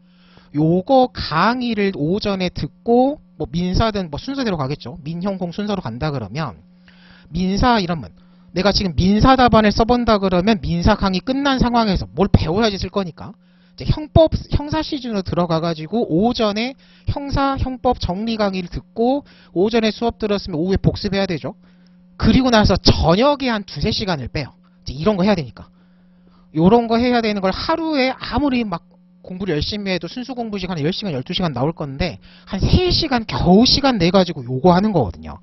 요거 강의를 오전에 듣고 뭐 민사든 뭐 순서대로 가겠죠. 민형공 순서로 간다 그러면 민사 이러면 내가 지금 민사 답안을 써본다 그러면 민사 강의 끝난 상황에서 뭘 배워야지 쓸 거니까 이제 형사 시즌으로 들어가가지고 오전에 형사 형법 정리 강의를 듣고 오전에 수업 들었으면 오후에 복습해야 되죠. 그리고 나서 저녁에 한 2-3시간을 빼요. 이제 이런 거 해야 되니까. 요런 거 해야 되는 걸 하루에 아무리 막 공부를 열심히 해도 순수 공부 시간에 10시간, 12시간 나올 건데 한 3시간 겨우 시간 내가지고 요거 하는 거거든요.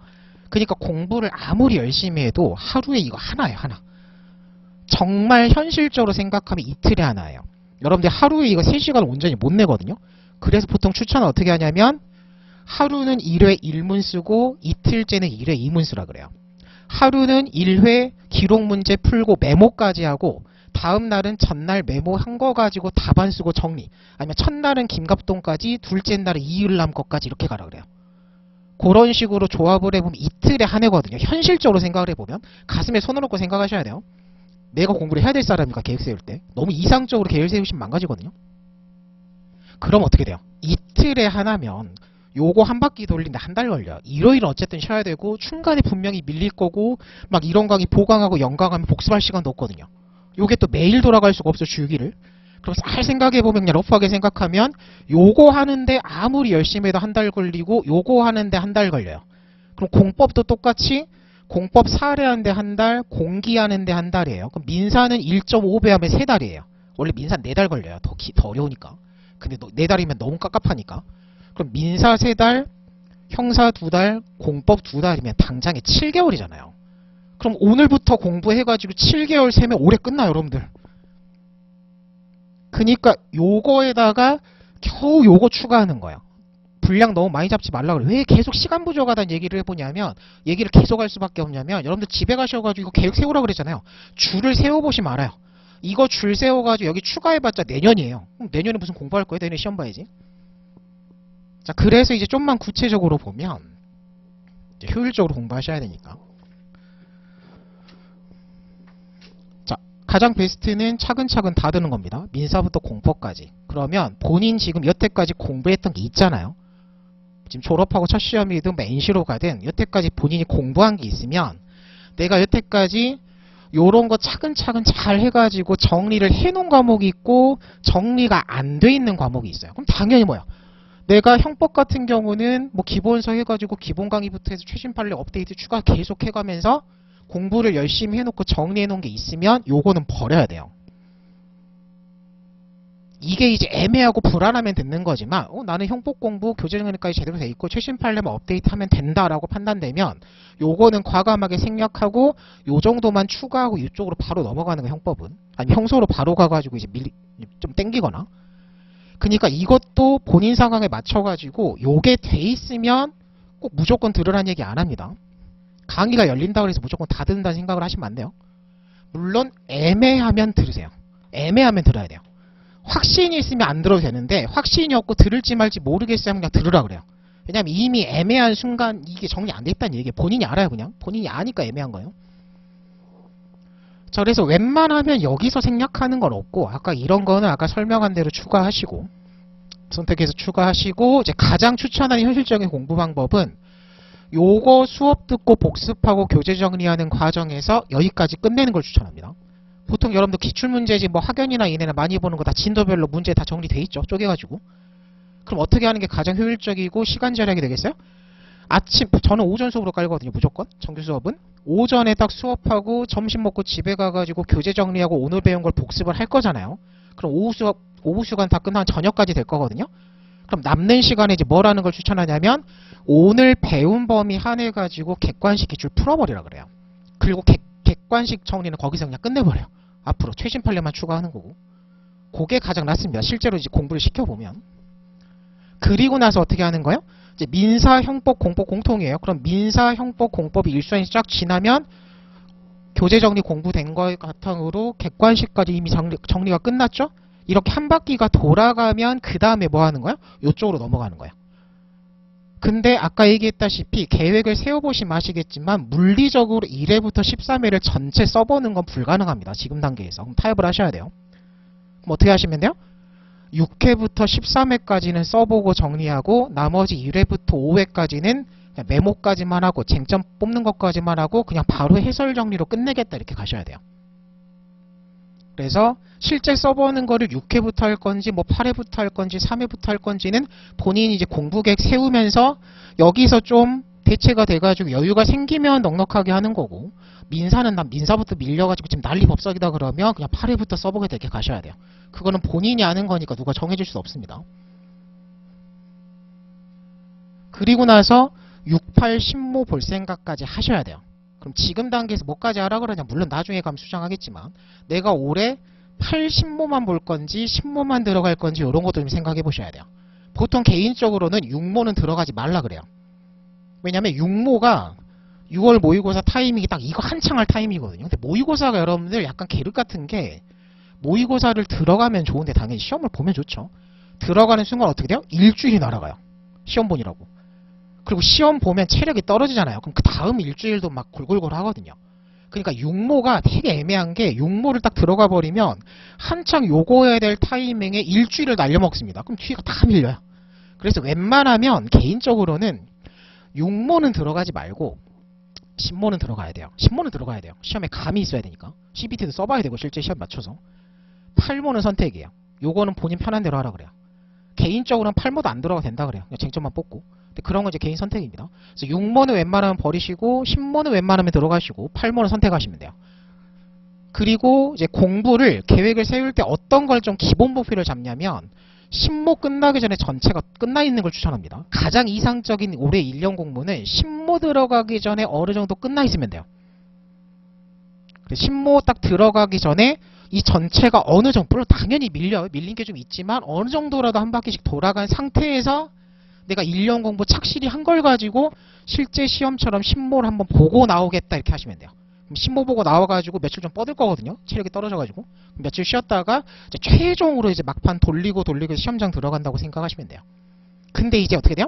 그러니까 공부를 아무리 열심히 해도 하루에 이거 하나예요, 하나. 정말 현실적으로 생각하면 이틀에 하나예요. 여러분들 하루에 이거 3시간 온전히 못 내거든요. 그래서 보통 추천은 어떻게 하냐면 하루는 1회 1문 쓰고 이틀째는 1회 2문 쓰라 그래요. 하루는 1회 기록 문제 풀고 메모까지 하고 다음 날은 전날 메모한 거 가지고 답안 쓰고 정리. 아니면 첫날은 김갑동까지 둘째 날은 이을남 것까지 이렇게 가라 그래요. 그런 식으로 조합을 해보면 이틀에 한 해거든요. 현실적으로 생각을 해보면 가슴에 손을 얹고 생각하셔야 돼요. 내가 공부를 해야 될 사람이니까 계획 세울 때. 너무 이상적으로 계획 세우시면 망가지거든요. 그럼 어떻게 돼요? 이틀에 하나면 요거 한 바퀴 돌리는데 한 달 걸려요. 일요일은 어쨌든 쉬어야 되고 중간에 분명히 밀릴 거고 막 이런 강의 보강하고 연강하면 복습할 시간도 없거든요. 요게 또 매일 돌아갈 수가 없어 주기를. 그럼 잘 생각해보면 그냥 러프하게 생각하면 요거 하는데 아무리 열심히 해도 한 달 걸리고 요거 하는데 한 달 걸려요. 그럼 공법도 똑같이 공법 사례하는데 한 달, 공기하는데 한 달이에요. 그럼 민사는 1.5배 하면 3달이에요. 원래 민사 4달 걸려요. 더 어려우니까. 근데 4달이면 너무 깝깝하니까. 그럼 민사 3달, 형사 2달, 공법 2달이면 당장에 7개월이잖아요. 그럼 오늘부터 공부해가지고 7개월 세면 올해 끝나요, 여러분들. 그니까 요거에다가 겨우 요거 추가하는 거예요. 분량 너무 많이 잡지 말라 그래. 왜 계속 시간 부족하다는 얘기를 해보냐면, 얘기를 계속 할 수밖에 없냐면, 여러분들 집에 가셔가지고 이거 계획 세우라 그랬잖아요. 줄을 세워보시면 알아요. 이거 줄 세워가지고 여기 추가해봤자 내년이에요. 그럼 내년에 무슨 공부할 거예요? 내년에 시험 봐야지. 자, 그래서 이제 좀만 구체적으로 보면, 이제 효율적으로 공부하셔야 되니까. 자, 가장 베스트는 차근차근 다 드는 겁니다. 민사부터 공법까지. 그러면 본인 지금 여태까지 공부했던 게 있잖아요. 지금 졸업하고 첫 시험이든 NC로 가든 여태까지 본인이 공부한 게 있으면 내가 여태까지 요런 거 차근차근 잘 해가지고 정리를 해놓은 과목이 있고 정리가 안 돼 있는 과목이 있어요. 그럼 당연히 뭐야? 내가 형법 같은 경우는 뭐 기본서 해가지고 기본 강의부터 해서 최신 판례 업데이트 추가 계속 해가면서 공부를 열심히 해놓고 정리해 놓은 게 있으면 요거는 버려야 돼요. 이게 이제 애매하고 불안하면 듣는 거지만 나는 형법 공부 교재정리까지 제대로 돼 있고 최신 판례만 업데이트하면 된다라고 판단되면 요거는 과감하게 생략하고 요 정도만 추가하고 이쪽으로 바로 넘어가는 거 형법은. 아니 형소로 바로 가가지고 이제 좀 땡기거나. 그러니까 이것도 본인 상황에 맞춰가지고 요게 돼 있으면 꼭 무조건 들으라는 얘기 안 합니다. 강의가 열린다고 해서 무조건 다 듣는다는 생각을 하시면 안 돼요. 물론 애매하면 들으세요. 애매하면 들어야 돼요. 확신이 있으면 안 들어도 되는데 확신이 없고 들을지 말지 모르겠으면 그냥 들으라 그래요. 왜냐면 이미 애매한 순간 이게 정리 안 됐다는 얘기예요. 본인이 알아요. 그냥 본인이 아니까 애매한 거예요. 자, 그래서 웬만하면 여기서 생략하는 건 없고 아까 이런 거는 아까 설명한 대로 추가하시고 선택해서 추가하시고 이제 가장 추천하는 현실적인 공부 방법은 요거 수업 듣고 복습하고 교재 정리하는 과정에서 여기까지 끝내는 걸 추천합니다. 보통 여러분들 기출문제지 뭐 학연이나 이내나 많이 보는 거 다 진도별로 문제 다 정리돼 있죠. 쪼개가지고. 그럼 어떻게 하는 게 가장 효율적이고 시간 절약이 되겠어요? 아침, 저는 오전 수업으로 깔거든요. 무조건. 정규 수업은. 오전에 딱 수업하고 점심 먹고 집에 가가지고 교재 정리하고 오늘 배운 걸 복습을 할 거잖아요. 그럼 오후 시간 다 끝나면 저녁까지 될 거거든요. 그럼 남는 시간에 이제 뭘 하는 걸 추천하냐면 오늘 배운 범위 한해가지고 객관식 기출 풀어버리라 그래요. 그리고 객관식 정리는 거기서 그냥 끝내버려요. 앞으로 최신 판례만 추가하는 거고. 그게 가장 낫습니다. 실제로 이제 공부를 시켜보면. 그리고 나서 어떻게 하는 거예요? 이제 민사, 형법, 공법 공통이에요. 그럼 민사, 형법, 공법이 일선이 쫙 지나면 교재 정리 공부된 거 바탕으로 객관식까지 이미 정리가 끝났죠? 이렇게 한 바퀴가 돌아가면 그 다음에 뭐 하는 거야? 이쪽으로 넘어가는 거야. 근데 아까 얘기했다시피 계획을 세워보시면 아시겠지만 물리적으로 1회부터 13회를 전체 써보는 건 불가능합니다. 지금 단계에서. 그럼 타협을 하셔야 돼요. 그럼 어떻게 하시면 돼요? 6회부터 13회까지는 써보고 정리하고 나머지 1회부터 5회까지는 그냥 메모까지만 하고 쟁점 뽑는 것까지만 하고 그냥 바로 해설 정리로 끝내겠다 이렇게 가셔야 돼요. 그래서 실제 써보는 거를 6회부터 할 건지 뭐 8회부터 할 건지 3회부터 할 건지는 본인이 이제 공부 계획 세우면서 여기서 좀 대체가 돼가지고 여유가 생기면 넉넉하게 하는 거고 민사는 난 민사부터 밀려가지고 지금 난리 법석이다 그러면 그냥 8회부터 써보게 되게 가셔야 돼요. 그거는 본인이 아는 거니까 누가 정해줄 수 없습니다. 그리고 나서 6, 8, 10모 볼 생각까지 하셔야 돼요. 그럼 지금 단계에서 뭐까지 하라 그러냐? 물론 나중에 가면 수정하겠지만 내가 올해 8, 10모만 볼 건지 10모만 들어갈 건지 이런 것도 좀 생각해 보셔야 돼요. 보통 개인적으로는 6모는 들어가지 말라 그래요. 왜냐면 6모가 6월 모의고사 타이밍이 딱 이거 한창 할 타이밍이거든요. 근데 모의고사가 여러분들 약간 계륵 같은 게 모의고사를 들어가면 좋은데 당연히 시험을 보면 좋죠. 들어가는 순간 어떻게 돼요? 일주일이 날아가요. 시험 보느라고. 그리고 시험 보면 체력이 떨어지잖아요. 그럼 그 다음 일주일도 막 골골골 하거든요. 그러니까 육모가 되게 애매한 게 육모를 딱 들어가 버리면 한창 요거 해야 될 타이밍에 일주일을 날려먹습니다. 그럼 뒤가 다 밀려요. 그래서 웬만하면 개인적으로는 육모는 들어가지 말고 신모는 들어가야 돼요. 신모는 들어가야 돼요. 시험에 감이 있어야 되니까. CBT도 써봐야 되고 실제 시험 맞춰서. 8모는 선택이에요. 요거는 본인 편한 대로 하라 그래요. 개인적으로는 8모도 안 들어가도 된다 그래요. 그냥 쟁점만 뽑고. 근데 그런 건 이제 개인 선택입니다. 그래서 6모는 웬만하면 버리시고 10모는 웬만하면 들어가시고 8모는 선택하시면 돼요. 그리고 이제 공부를 계획을 세울 때 어떤 걸 좀 기본 목표를 잡냐면 10모 끝나기 전에 전체가 끝나 있는 걸 추천합니다. 가장 이상적인 올해 1년 공부는 10모 들어가기 전에 어느 정도 끝나 있으면 돼요. 10모 딱 들어가기 전에 이 전체가 어느 정도, 물론 당연히 밀려요. 밀린 게 좀 있지만 어느 정도라도 한 바퀴씩 돌아간 상태에서 내가 1년 공부 착실히 한 걸 가지고 실제 시험처럼 10모를 한번 보고 나오겠다 이렇게 하시면 돼요. 그럼 10모 보고 나와가지고 며칠 좀 뻗을 거거든요. 체력이 떨어져가지고. 며칠 쉬었다가 이제 최종으로 이제 막판 돌리고 시험장 들어간다고 생각하시면 돼요. 근데 이제 어떻게 돼요?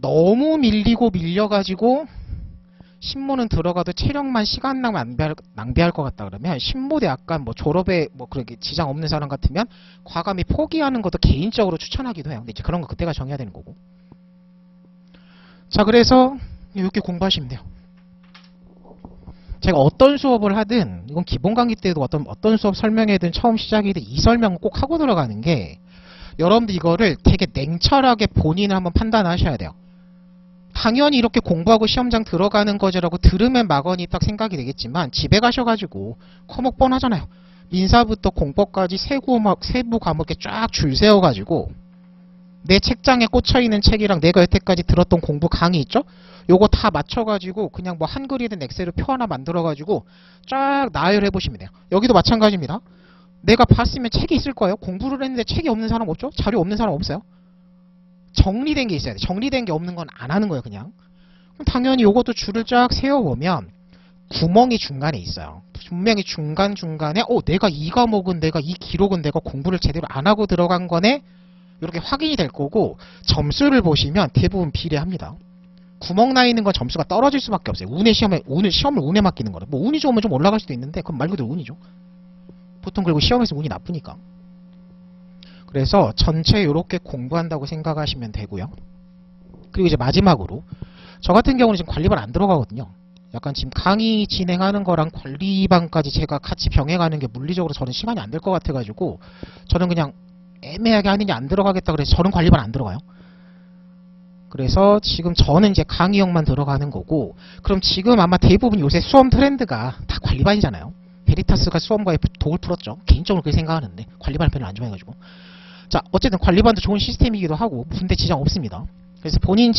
너무 밀리고 밀려가지고 10모는 들어가도 체력만 시간만 낭비할 것 같다 그러면 10모대 약간 뭐 졸업에 뭐 그렇게 지장 없는 사람 같으면 과감히 포기하는 것도 개인적으로 추천하기도 해요. 근데 이제 그런 거 그때가 정해야 되는 거고. 자, 그래서 이렇게 공부하시면 돼요. 제가 어떤 수업을 하든 이건 기본 강의 때도 어떤 수업 설명이든 처음 시작이든 이 설명은 꼭 하고 들어가는 게 여러분들 이거를 되게 냉철하게 본인을 한번 판단하셔야 돼요. 당연히 이렇게 공부하고 시험장 들어가는 거지라고 들으면 막연히 딱 생각이 되겠지만 집에 가셔가지고科目뻔하잖아요. 민사부터 공법까지 세부 과목에 쫙 줄 세워가지고 내 책장에 꽂혀있는 책이랑 내가 여태까지 들었던 공부 강의 있죠? 요거 다 맞춰가지고 그냥 뭐 한글이든 엑셀을 표 하나 만들어가지고 쫙 나열해보시면 돼요. 여기도 마찬가지입니다. 내가 봤으면 책이 있을 거예요. 공부를 했는데 책이 없는 사람 없죠? 자료 없는 사람 없어요? 정리된 게 있어야 돼. 정리된 게 없는 건 안 하는 거예요, 그냥. 그럼 당연히 요것도 줄을 쫙 세워보면 구멍이 중간에 있어요. 분명히 중간중간에 내가 이 과목은 내가 이 기록은 내가 공부를 제대로 안 하고 들어간 거네? 이렇게 확인이 될 거고 점수를 보시면 대부분 비례합니다. 구멍 나 있는 건 점수가 떨어질 수밖에 없어요. 시험을 운에 맡기는 거라. 뭐 운이 좋으면 좀 올라갈 수도 있는데 그건 말 그대로 운이죠. 보통 그리고 시험에서 운이 나쁘니까. 그래서 전체 이렇게 공부한다고 생각하시면 되고요. 그리고 이제 마지막으로 저 같은 경우는 지금 관리반 안 들어가거든요. 약간 지금 강의 진행하는 거랑 관리반까지 제가 같이 병행하는 게 물리적으로 저는 시간이 안 될 것 같아가지고 저는 그냥 애매하게 하느냐 안 들어가겠다 그래서 저는 관리반 안 들어가요. 그래서 지금 저는 이제 강의형만 들어가는 거고 그럼 지금 아마 대부분 요새 수험 트렌드가 다 관리반이잖아요. 베리타스가 수험과에 독을 풀었죠. 개인적으로 그렇게 생각하는데 관리반을 별로 안 좋아해가지고 자 어쨌든 관리반도 좋은 시스템이기도 하고 군대 지장 없습니다. 그래서 본인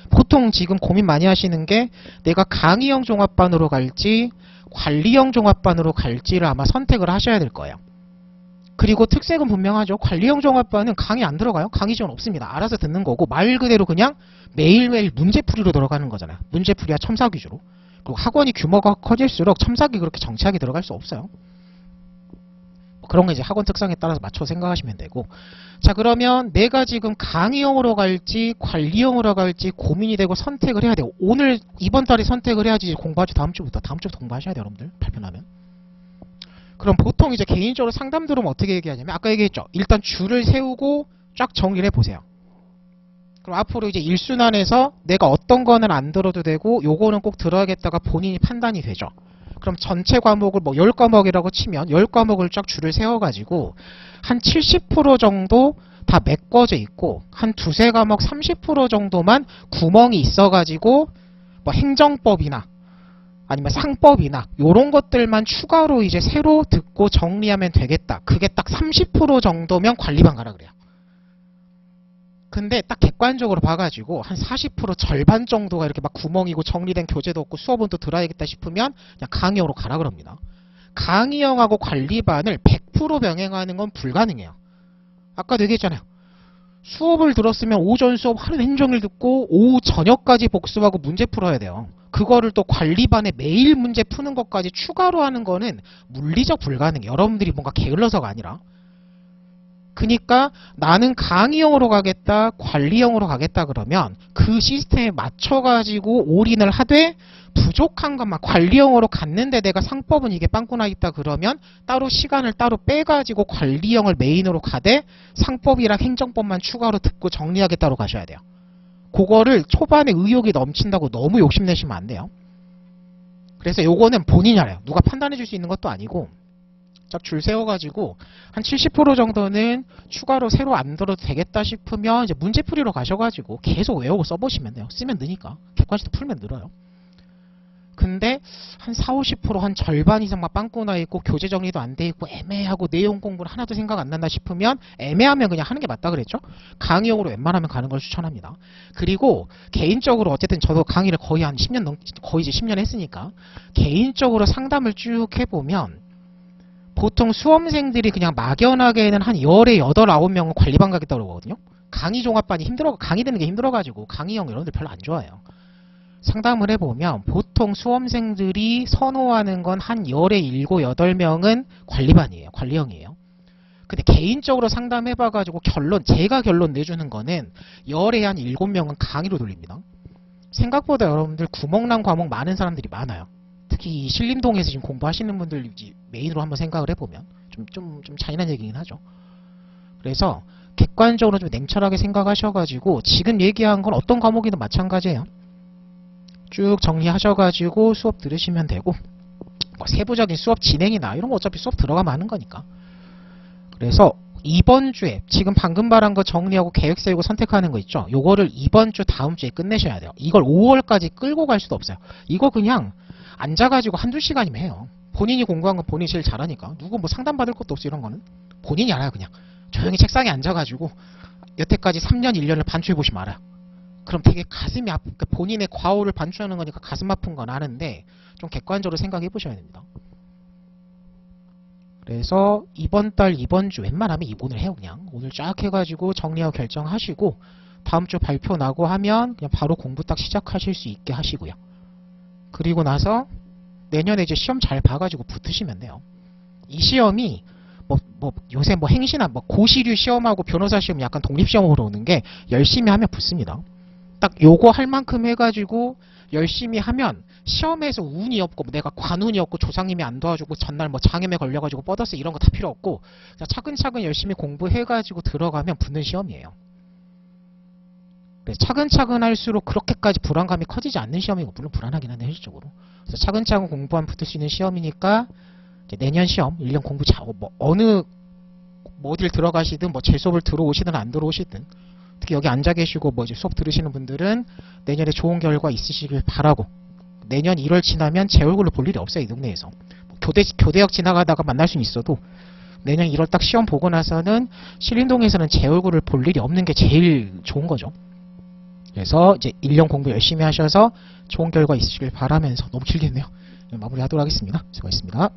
보통 지금 고민 많이 하시는 게 내가 강의형 종합반으로 갈지 관리형 종합반으로 갈지를 아마 선택을 하셔야 될 거예요. 그리고 특색은 분명하죠. 관리형 종합반은 강의 안 들어가요. 강의 지원 없습니다. 알아서 듣는 거고 말 그대로 그냥 매일매일 문제풀이로 들어가는 거잖아요. 문제풀이와 첨삭 위주로. 그리고 학원이 규모가 커질수록 첨삭이 그렇게 정치하게 들어갈 수 없어요. 그런 거 이제 학원 특성에 따라서 맞춰 생각하시면 되고 자 그러면 내가 지금 강의형으로 갈지 관리형으로 갈지 고민이 되고 선택을 해야 돼요. 오늘 이번 달에 선택을 해야지 공부하죠. 다음 주부터 공부하셔야 돼요. 여러분들 발표 나면. 그럼 보통 이제 개인적으로 상담 들으면 어떻게 얘기하냐면 아까 얘기했죠. 일단 줄을 세우고 쫙 정리를 해보세요. 그럼 앞으로 이제 1순환에서 내가 어떤 거는 안 들어도 되고 요거는 꼭 들어야겠다가 본인이 판단이 되죠. 그럼 전체 과목을 뭐 10과목이라고 치면 10과목을 쫙 줄을 세워가지고 한 70% 정도 다 메꿔져 있고 한 두세 과목 30% 정도만 구멍이 있어가지고 뭐 행정법이나 아니면 상법이나 요런 것들만 추가로 이제 새로 듣고 정리하면 되겠다. 그게 딱 30% 정도면 관리반 가라 그래요. 근데 딱 객관적으로 봐가지고 한 40% 절반 정도가 이렇게 막 구멍이고 정리된 교재도 없고 수업은 또 들어야겠다 싶으면 그냥 강의형으로 가라 그럽니다. 강의형하고 관리반을 100% 병행하는 건 불가능해요. 아까도 얘기했잖아요. 수업을 들었으면 오전 수업 하루 종일 듣고 오후 저녁까지 복습하고 문제 풀어야 돼요. 그거를 또 관리반에 매일 문제 푸는 것까지 추가로 하는 거는 물리적 불가능해요. 여러분들이 뭔가 게을러서가 아니라. 그니까 나는 강의형으로 가겠다, 관리형으로 가겠다 그러면 그 시스템에 맞춰가지고 올인을 하되 부족한 것만 관리형으로 갔는데 내가 상법은 이게 빵꾸나 있다 그러면 따로 시간을 따로 빼가지고 관리형을 메인으로 가되 상법이랑 행정법만 추가로 듣고 정리하겠다로 가셔야 돼요. 그거를 초반에 의욕이 넘친다고 너무 욕심내시면 안 돼요. 그래서 요거는 본인이 알아요. 누가 판단해 줄 수 있는 것도 아니고 쫙 줄 세워가지고 한 70% 정도는 추가로 새로 안 들어도 되겠다 싶으면 이제 문제풀이로 가셔가지고 계속 외우고 써보시면 돼요. 쓰면 느니까. 객관식도 풀면 늘어요. 근데 한 40~50% 한 절반 이상 막 빵꾸 나 있고 교재 정리도 안 돼 있고 애매하고 내용 공부를 하나도 생각 안 난다 싶으면 애매하면 그냥 하는 게 맞다 그랬죠? 강의형으로 웬만하면 가는 걸 추천합니다. 그리고 개인적으로 어쨌든 저도 강의를 거의 한 10년 거의 이제 10년 했으니까 개인적으로 상담을 쭉 해보면 보통 수험생들이 그냥 막연하게는 한 열에 8, 9명은 관리반 가겠다고 그러거든요. 강의 종합반이 강의 듣는 게 힘들어가지고 강의형 여러분들 별로 안 좋아해요. 상담을 해보면 보통 수험생들이 선호하는 건 한 열에 7, 8명은 관리반이에요. 관리형이에요. 근데 개인적으로 상담해봐가지고 제가 결론 내주는 거는 열에 한 7명은 강의로 돌립니다. 생각보다 여러분들 구멍난 과목 많은 사람들이 많아요. 특히 신림동에서 지금 공부하시는 분들 메인으로 한번 생각을 해보면 좀 잔인한 얘기긴 하죠. 그래서 객관적으로 좀 냉철하게 생각하셔가지고 지금 얘기한 건 어떤 과목이든 마찬가지예요. 쭉 정리하셔가지고 수업 들으시면 되고 뭐 세부적인 수업 진행이나 이런 거 어차피 수업 들어가면 하는 거니까. 그래서 이번 주에 지금 방금 말한 거 정리하고 계획 세우고 선택하는 거 있죠. 요거를 이번 주 다음 주에 끝내셔야 돼요. 이걸 5월까지 끌고 갈 수도 없어요. 이거 그냥 앉아가지고 한두 시간이면 해요. 본인이 공부한 건 본인이 제일 잘하니까. 누구 뭐 상담받을 것도 없어 이런 거는. 본인이 알아요 그냥. 조용히 책상에 앉아가지고 여태까지 3년 1년을 반추해보시면 알아요. 그럼 되게 가슴이 그러니까 본인의 과오를 반추하는 거니까 가슴 아픈 건 아는데 좀 객관적으로 생각해 보셔야 됩니다. 그래서 이번 달 이번 주 웬만하면 오늘 해요. 그냥 오늘 쫙 해가지고 정리하고 결정하시고 다음 주 발표 나고 하면 그냥 바로 공부 딱 시작하실 수 있게 하시고요. 그리고 나서 내년에 이제 시험 잘 봐가지고 붙으시면 돼요. 이 시험이 요새 행시나 고시류 시험하고 변호사 시험 약간 독립시험으로 오는 게 열심히 하면 붙습니다. 딱 요거 할 만큼 해가지고 열심히 하면 시험에서 운이 없고 내가 관운이 없고 조상님이 안 도와주고 전날 장염에 걸려가지고 뻗었어 이런 거 다 필요 없고 차근차근 열심히 공부해가지고 들어가면 붙는 시험이에요. 차근차근 할수록 그렇게까지 불안감이 커지지 않는 시험이고 물론 불안하긴 한데 현실적으로. 그래서 차근차근 공부하면 붙을 수 있는 시험이니까 이제 내년 시험 1년 공부 잘하고 어딜 들어가시든 제 수업을 들어오시든 안 들어오시든 특히 여기 앉아 계시고 이제 수업 들으시는 분들은 내년에 좋은 결과 있으시길 바라고 내년 1월 지나면 제 얼굴을 볼 일이 없어요. 이 동네에서. 교대역 지나가다가 만날 수는 있어도 내년 1월 딱 시험 보고 나서는 신림동에서는 제 얼굴을 볼 일이 없는 게 제일 좋은 거죠. 그래서 이제 1년 공부 열심히 하셔서 좋은 결과 있으시길 바라면서 너무 길겠네요. 마무리하도록 하겠습니다. 수고하셨습니다.